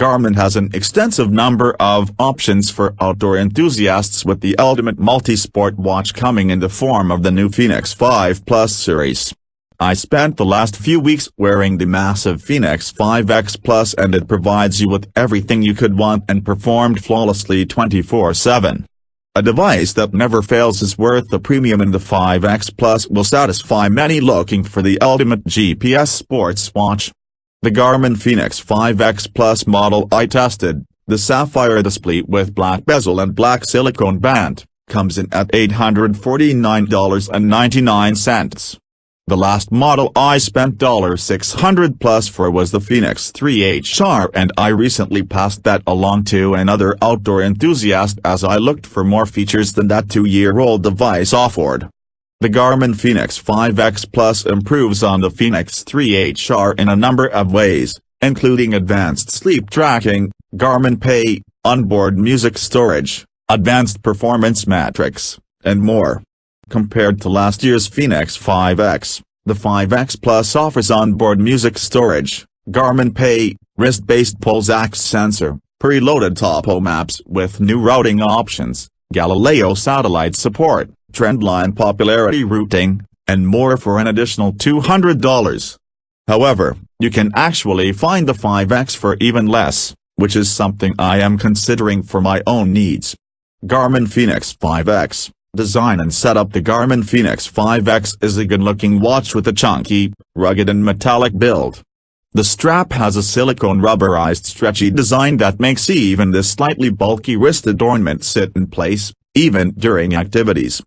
Garmin has an extensive number of options for outdoor enthusiasts, with the ultimate multi-sport watch coming in the form of the new Fenix 5 Plus series. I spent the last few weeks wearing the massive Fenix 5X Plus, and it provides you with everything you could want and performed flawlessly 24/7. A device that never fails is worth the premium, and the 5X Plus will satisfy many looking for the ultimate GPS sports watch. The Garmin Fenix 5X Plus model I tested, the sapphire display with black bezel and black silicone band, comes in at $849.99. The last model I spent $600 plus for was the Fenix 3HR, and I recently passed that along to another outdoor enthusiast as I looked for more features than that 2-year-old device offered. The Garmin Fenix 5X Plus improves on the Fenix 3HR in a number of ways, including advanced sleep tracking, Garmin Pay, onboard music storage, advanced performance metrics, and more. Compared to last year's Fenix 5X, the 5X Plus offers onboard music storage, Garmin Pay, wrist-based pulse ox sensor, preloaded topo maps with new routing options, Galileo satellite support, trendline popularity routing, and more for an additional $200. However, you can actually find the 5X for even less, which is something I am considering for my own needs. Garmin Fenix 5X. Design and setup. The Garmin Fenix 5X is a good-looking watch with a chunky, rugged and metallic build. The strap has a silicone rubberized stretchy design that makes even this slightly bulky wrist adornment sit in place, even during activities.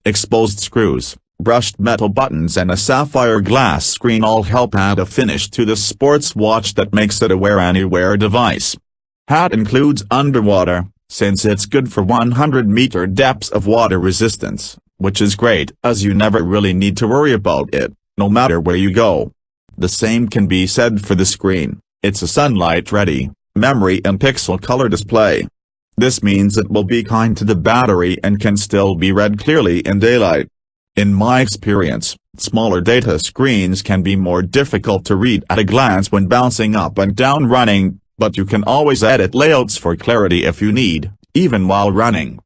Exposed screws, brushed metal buttons and a sapphire glass screen all help add a finish to the sports watch that makes it a wear-anywhere device. Hat includes underwater, since it's good for 100-meter depths of water resistance, which is great as you never really need to worry about it, no matter where you go. The same can be said for the screen. It's a sunlight-ready, memory and pixel color display. This means it will be kind to the battery and can still be read clearly in daylight. In my experience, smaller data screens can be more difficult to read at a glance when bouncing up and down running, but you can always edit layouts for clarity if you need, even while running.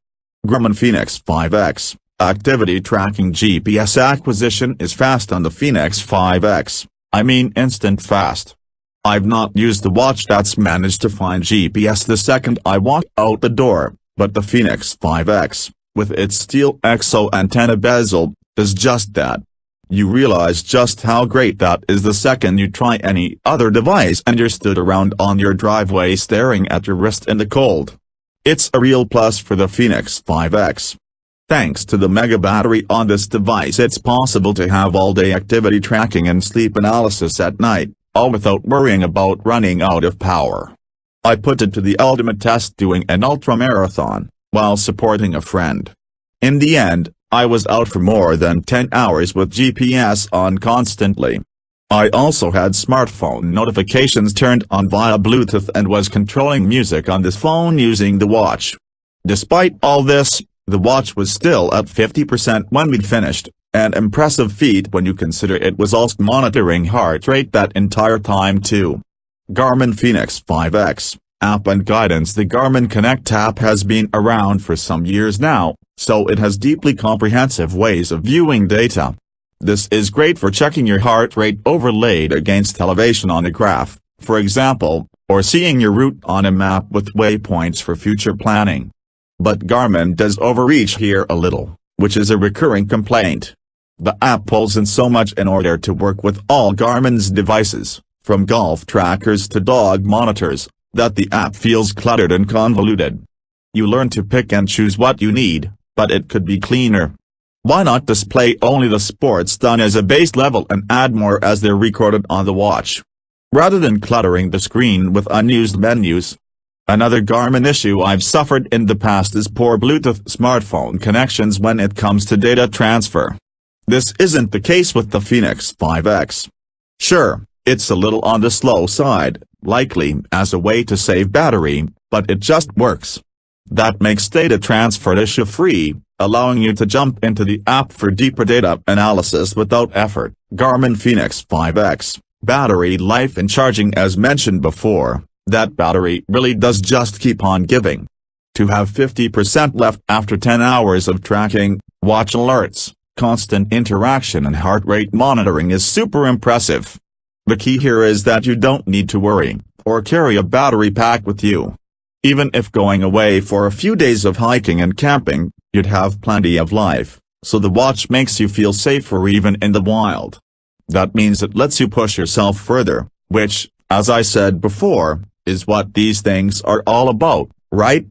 Garmin Fenix 5X. Activity tracking. GPS acquisition is fast on the Fenix 5X, I mean instant fast. I've not used the watch that's managed to find GPS the second I walk out the door, but the Fenix 5X, with its steel exo antenna bezel, is just that. You realize just how great that is the second you try any other device and you're stood around on your driveway staring at your wrist in the cold. It's a real plus for the Fenix 5X. Thanks to the mega battery on this device, it's possible to have all-day activity tracking and sleep analysis at night, all without worrying about running out of power. I put it to the ultimate test doing an ultramarathon, while supporting a friend. In the end, I was out for more than 10 hours with GPS on constantly. I also had smartphone notifications turned on via Bluetooth and was controlling music on this phone using the watch. Despite all this, the watch was still at 50% when we'd finished, an impressive feat when you consider it was also monitoring heart rate that entire time too. Garmin Fenix 5X. App and guidance. The Garmin Connect app has been around for some years now, so it has deeply comprehensive ways of viewing data. This is great for checking your heart rate overlaid against elevation on a graph, for example, or seeing your route on a map with waypoints for future planning. But Garmin does overreach here a little, which is a recurring complaint. The app pulls in so much in order to work with all Garmin's devices, from golf trackers to dog monitors, that the app feels cluttered and convoluted. You learn to pick and choose what you need, but it could be cleaner. Why not display only the sports done as a base level and add more as they're recorded on the watch, rather than cluttering the screen with unused menus? Another Garmin issue I've suffered in the past is poor Bluetooth smartphone connections when it comes to data transfer. This isn't the case with the Fenix 5X. Sure, it's a little on the slow side, likely as a way to save battery, but it just works. That makes data transfer issue-free, allowing you to jump into the app for deeper data analysis without effort. Garmin Fenix 5X. Battery life and charging. As mentioned before, That battery really does just keep on giving. To have 50% left after 10 hours of tracking, watch alerts, constant interaction and heart rate monitoring is super impressive. The key here is that you don't need to worry, or carry a battery pack with you. Even if going away for a few days of hiking and camping, you'd have plenty of life, so the watch makes you feel safer even in the wild. That means it lets you push yourself further, which, as I said before, is what these things are all about, right?